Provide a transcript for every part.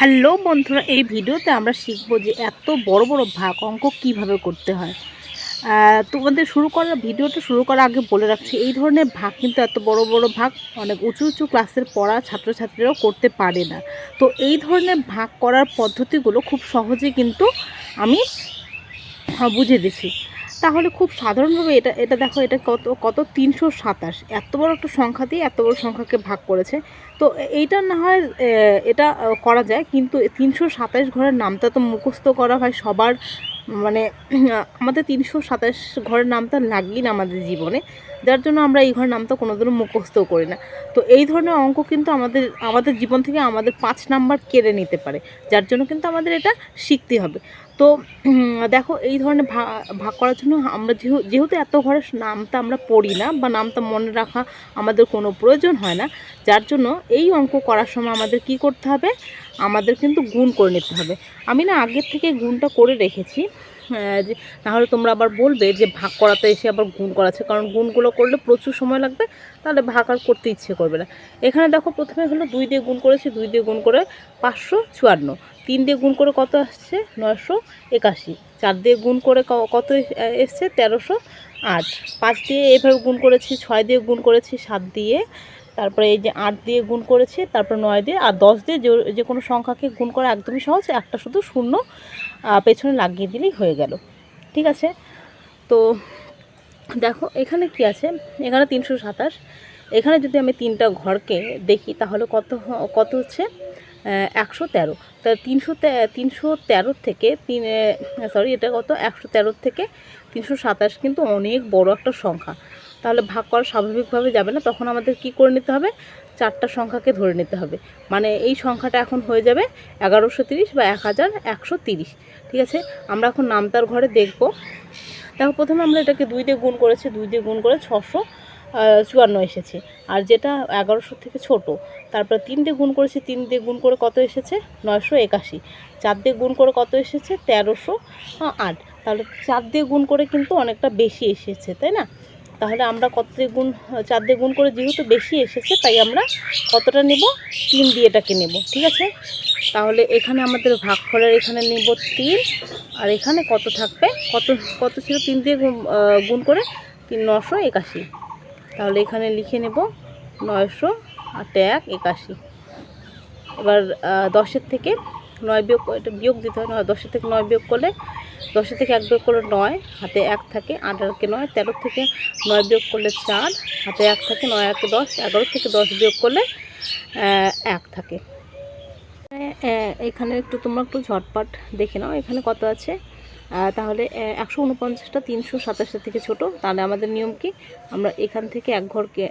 Hello বন্ধুরা, এই ভিডিওতে আমরা শিখব যে এত বড় বড় ভাগ অঙ্ক কিভাবে করতে হয়। তোমাদের ভিডিওটা শুরু করার আগে বলে রাখছি, এই ধরনের ভাগ কিন্তু এত বড় বড় ভাগ অনেক উঁচু উঁচু ক্লাসের পড়া ছাত্রছাত্রীরাও করতে পারে না। তো এই ধরনের ভাগ করার পদ্ধতিগুলো খুব সহজে কিন্তু আমি বুঝে দিছি। তাহলে খুব সাধারণভাবে এটা এটা দেখো, এটা কত কত 327, এত বড় একটা সংখ্যা দিয়ে এত বড় সংখ্যাকে ভাগ করেছে। তো এইটা না হয় এটা করা যায়, কিন্তু 327 ঘরের নামটা তো মুখস্থ করা হয় সবার, মানে আমাদের 327 ঘরের নামটা লাগেই না আমাদের জীবনে, যার জন্য আমরা এই ঘরের নামটা কোনোদিনও মুখস্থ করি না। তো এই ধরনের অঙ্ক কিন্তু আমাদের আমাদের জীবন থেকে আমাদের 5 নাম্বার কেড়ে নিতে পারে, যার জন্য কিন্তু আমাদের এটা শিখতে হবে। তো দেখো, এই ধরনের ভাগ করার জন্য আমরা যেহেতু এত ঘরের নামটা আমরা পড়ি না বা নামটা মনে রাখা আমাদের কোনো প্রয়োজন হয় না, যার জন্য এই অঙ্ক করার সময় আমাদের কি করতে হবে, আমাদের কিন্তু গুণ করে নিতে হবে। আমি না আগের থেকে গুণটা করে রেখেছি, যে নাহলে তোমরা আবার বলবে যে ভাগ করাতে এসে আবার গুণ করাচ্ছে, কারণ গুণগুলো করলে প্রচুর সময় লাগবে, তাহলে ভাগ আর করতে ইচ্ছে করবে না। এখানে দেখো, প্রথমে হলো 2 দিয়ে গুণ করেছি, 2 দিয়ে গুণ করে 554, 3 দিয়ে গুণ করে কত আসছে 981, 4 দিয়ে গুণ করে কত এসছে 1308, 5 দিয়ে এভাবে গুণ করেছি, 6 দিয়ে গুণ করেছি, 7 দিয়ে, তারপরে এই যে 8 দিয়ে গুণ করেছি, তারপর 9 দিয়ে, আর 10 দিয়ে যে কোনো সংখ্যাকে গুণ করা একদমই সহজ, একটা শুধু শূন্য পেছনে লাগিয়ে দিলেই হয়ে গেল। ঠিক আছে, তো দেখো এখানে কি আছে, এখানে 327, এখানে যদি আমি 3টা ঘরকে দেখি তাহলে কত হচ্ছে 113। তা 313 থেকে এটা কত 113 থেকে 327 কিন্তু অনেক বড় একটা সংখ্যা, তাহলে ভাগ করা স্বাভাবিকভাবে যাবে না, তখন আমাদের কি করে নিতে হবে, 4টা সংখ্যাকে ধরে নিতে হবে। মানে এই সংখ্যাটা এখন হয়ে যাবে 1130 বা 1130। ঠিক আছে, আমরা এখন নামতার ঘরে দেখব। দেখো, প্রথমে আমরা এটাকে 2 দিয়ে গুণ করেছি, 2 দিয়ে গুণ করে 654 এসেছে, আর যেটা 1100 থেকে ছোট, তারপর 3 দিয়ে গুণ করেছি, 3 দিয়ে গুণ করে কত এসেছে 981, 4 দিয়ে গুণ করে কত এসেছে 1308, তাহলে 4 দিয়ে গুণ করে কিন্তু অনেকটা বেশি এসেছে, তাই না? তাহলে আমরা 4 দিয়ে গুণ করে যেহেতু বেশি এসেছে, তাই আমরা কতটা নেব, 3 দিয়ে এটাকে নেব। ঠিক আছে, তাহলে এখানে আমাদের ভাগফলের এখানে নেব 3, আর এখানে কত থাকবে, কত কত ছিল 3 দিয়ে গুণ করে 981, তাহলে এখানে লিখে নেব 981। এবার 10-এর থেকে 9 বিয়োগ, এটা বিয়োগ দিতে হয়, 10-এর থেকে 9 বিয়োগ করলে, 10-এর থেকে 1 বিয়োগ করলে 9, হাতে 1 থাকে, 8 আর 9, 13 থেকে 9 বিয়োগ করলে 4, হাতে 1 থাকে, 9 আর 10, 11 থেকে 10 বিয়োগ করলে 1 থাকে। এখানে তোমরা একটু ঝটপট দেখে নাও, এখানে কত আছে, তাহলে 149টা 327 থেকে ছোট, তাহলে আমাদের নিয়ম কি, আমরা এখান থেকে এক ঘরকে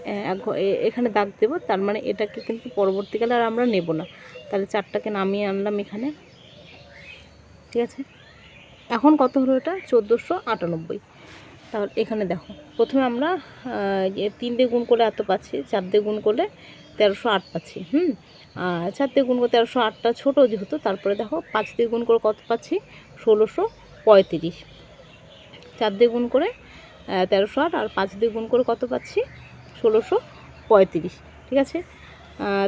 এখানে দাগ দেব, তার মানে এটাকে কিন্তু পরবর্তীকালে আর আমরা নেব না, তাহলে 4টাকে নামিয়ে আনলাম এখানে। ঠিক আছে, এখন কত হলো, এটা 1498। তাহলে এখানে দেখো, প্রথমে আমরা 3 দিয়ে গুণ করলে এত পাচ্ছি, 4 দিয়ে গুণ করলে 1308 পাচ্ছি। 4 দিয়ে গুণ করে 1308টা ছোটো যেহেতু, তারপরে দেখো 5 দিয়ে গুণ করে কত পাচ্ছি 1635, 4 দিয়ে গুণ করে 1308, আর 5 দিয়ে গুণ করে কত পাচ্ছি 1635। ঠিক আছে,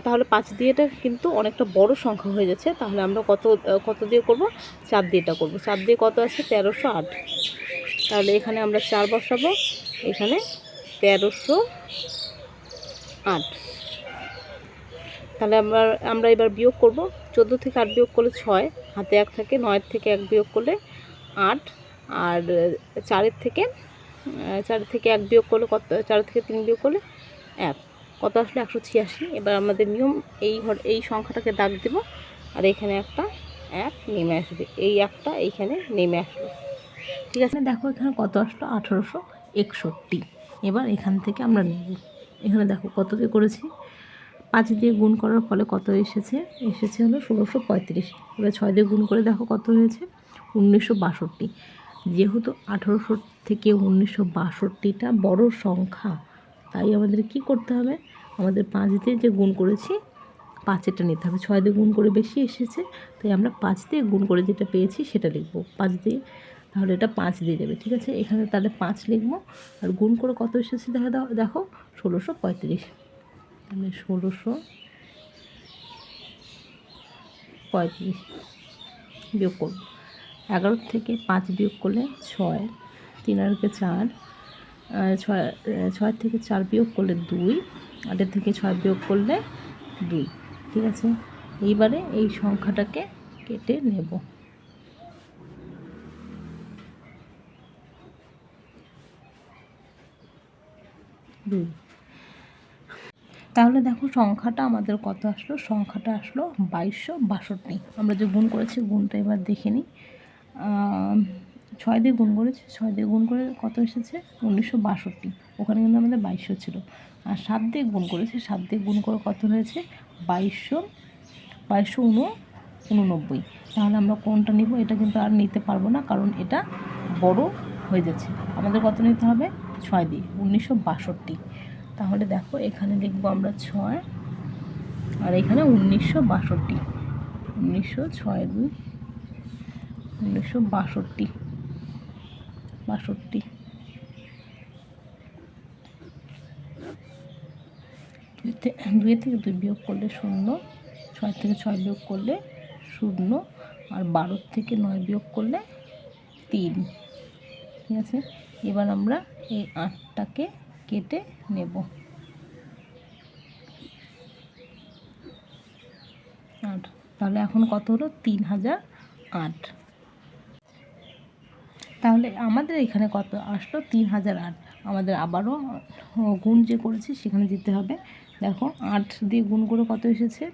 তাহলে 5 দিয়ে এটা কিন্তু অনেকটা বড় সংখ্যা হয়ে যাচ্ছে, তাহলে আমরা কত দিয়ে করব, 4 দিয়ে এটা করবো। 4 দিয়ে কত আছে 1308, তাহলে এখানে আমরা 4 বসাবো, এখানে 1308। তাহলে আমরা এবার বিয়োগ করব, 14 থেকে 8 বিয়োগ করলে 6, হাতে 1 থাকে, 9 থেকে 1 বিয়োগ করলে 8, আর 4 থেকে 1 বিয়োগ করলে কত, 4 থেকে 3 বিয়োগ করলে 1, কত আসলে 186। এবার আমাদের নিয়ম, এই সংখ্যাটাকে দাগ দেব, আর এখানে একটা 1 নেমে আসবে, এই একটা এইখানে নেমে আসবে। ঠিক আছে, দেখো এখানে কত আসলো 1861। এবার এখান থেকে আমরা নেব, এখানে দেখো কত দিয়ে করেছি, 5 দিয়ে গুণ করার ফলে কত এসেছে হলো 1635। এবার 6 দিয়ে গুণ করে দেখো কত হয়েছে 1962। যেহেতু 1800 থেকে 1962টা বড় সংখ্যা, তাই আমাদের কি করতে হবে, আমাদের 5 দিয়ে যে গুণ করেছি 5-এটা নিতে হবে। 6 দিয়ে গুণ করে বেশি এসেছে, তাই আমরা 5 দিয়ে গুণ করে যেটা পেয়েছি সেটা লিখব 5 দিয়ে, তাহলে এটা 5 দিয়ে যাবে। ঠিক আছে, এখানে তাহলে 5 লিখব, আর গুণ করে কত এসেছে দেখো 1635, তাহলে 1635 35 বিয়োগ করব। 11 থেকে 5 বিয়োগ করলে 6, 3 আর 4, 6 থেকে 4 বিয়োগ করলে 2, 8 থেকে 6 বিয়োগ করলে 2। ঠিক আছে, এইবারে এই সংখ্যাটাকে কেটে নেব। তাহলে দেখো সংখ্যাটা আমাদের কত আসলো, সংখ্যাটা আসলো 2262। আমরা যে গুণ করেছি গুণটা এবার দেখে নিই। 6 দিয়ে গুণ করেছি, 6 দিয়ে গুণ করে কত এসেছে 1962, ওখানে কিন্তু আমাদের 2200 ছিল। আর 7 দিয়ে গুণ করেছি, 7 দিয়ে গুণ করে কত হয়েছে 2289। তাহলে আমরা কোনটা নিব, এটা কিন্তু আর নিতে পারবো না, কারণ এটা বড় হয়ে যাচ্ছে। আমাদের কত নিতে হবে 6 দিয়ে 1962। তাহলে দেখো এখানে লিখবো আমরা 6 আর এখানে 1962, 1962 2 থেকে 2 বিয়োগ করলে 0, 6 থেকে 6 বিয়োগ করলে 0, আর 12 থেকে 9 বিয়োগ করলে 3। ঠিক আছে, এবার আমরা এই 8টাকে কেটে নেব। 8, তাহলে এখন কত হলো 3008। তাহলে আমাদের এখানে কত আসলো 3008। আমাদের আবারও গুণ যে করেছি সেখানে যেতে হবে। দেখো 8 দিয়ে গুণ করে কত এসেছে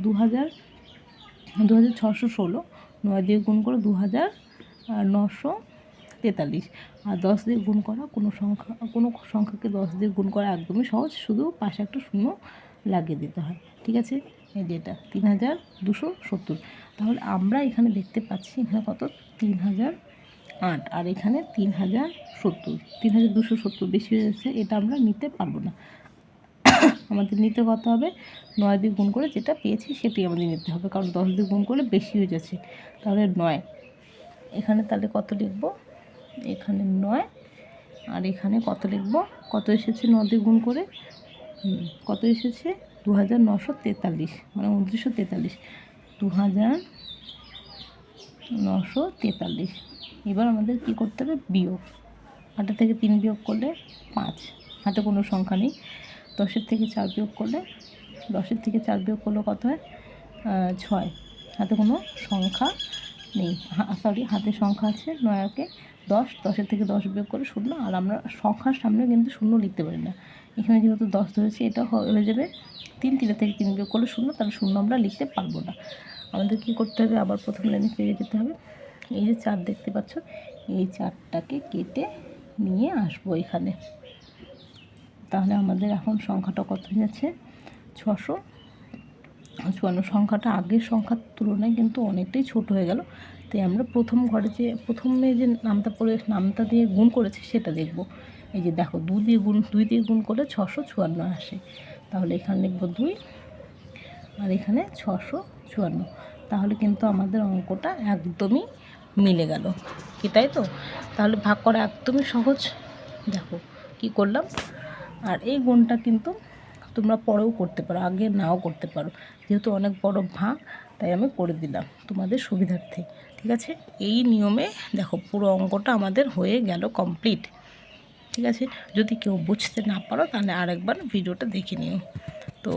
2616। 9 দিয়ে গুণ করে 2943। আর 10 দিয়ে গুণ করা কোনো সংখ্যাকে 10 দিয়ে গুণ করা একদমই সহজ, শুধু পাশে একটা শূন্য লাগিয়ে দিতে হয়। ঠিক আছে, এই যেটা 3270। তাহলে আমরা এখানে দেখতে পাচ্ছি এখানে কত 3008, আর এখানে 3070, 3270 বেশি হয়ে যাচ্ছে, এটা আমরা নিতে পারবো না। আমাদের নিতে কত হবে 9 দিয়ে গুণ করে যেটা পেয়েছি সেটাই আমাদের নিতে হবে, কারণ 10 দিয়ে গুণ করলে বেশি হয়ে যাচ্ছে। তাহলে 9 এখানে, তাহলে কত লিখব, এখানে 9, আর এখানে কত লিখব, কত এসেছে 9 দিয়ে গুণ করে কত এসেছে 2943, মানে 2943, 2943। এবার আমাদের কি করতে হবে বিয়োগ। 8 থেকে 3 বিয়োগ করলে 5, হাতে কোনো সংখ্যা নেই। 10 থেকে 4 বিয়োগ করলে, 10 থেকে 4 বিয়োগ করলে কত হয় 6, হাতে কোনো সংখ্যা নেই। সরি, হাতে সংখ্যা আছে 9কে 10, 10 থেকে 10 বিয়োগ করে 0, আর আমরা সংখ্যার সামনে কিন্তু 0 লিখতে পারি না। এখানে যেহেতু 10 ধরেছি, এটা হয়ে যাবে 3, 3 থেকে 3 বিয়োগ করলে 0, তাহলে 0 আমরা লিখতে পারবো না। আমাদের কি করতে হবে, আবার প্রথম লাইনে ফিরে যেতে হবে। এই যে 4 দেখতে পাচ্ছ, এই 4টাকে কেটে নিয়ে আসবো এখানে। তাহলে আমাদের এখন সংখ্যাটা কত হয়ে যাচ্ছে 654। সংখ্যাটা আগের সংখ্যার তুলনায় কিন্তু অনেকটাই ছোট হয়ে গেল। তাই আমরা প্রথম ঘরে যে প্রথমে যে নামটা দিয়ে গুণ করেছি সেটা দেখব। এই যে দেখো 2 দিয়ে গুণ করলে 654 আসে। তাহলে এখানে লিখব 2, আর এখানে 654। তাহলে কিন্তু আমাদের অঙ্কটা একদমই মিলে গেল, এটাই তো। তাহলে ভাগ করা একদমই সহজ। দেখো কি করলাম। আর এই গুণটা কিন্তু তোমরা পরেও করতে পারো, আগে নাও করতে পারো, যেহেতু অনেক বড় ভাগ তাই আমি করে দিলাম তোমাদের সুবিধার্থে। ঠিক আছে, এই নিয়মে দেখো পুরো অঙ্কটা আমাদের হয়ে গেল কমপ্লিট। ঠিক আছে, যদি কেউ বুঝতে না পারো তাহলে আরেকবার ভিডিওটা দেখে নিও। তো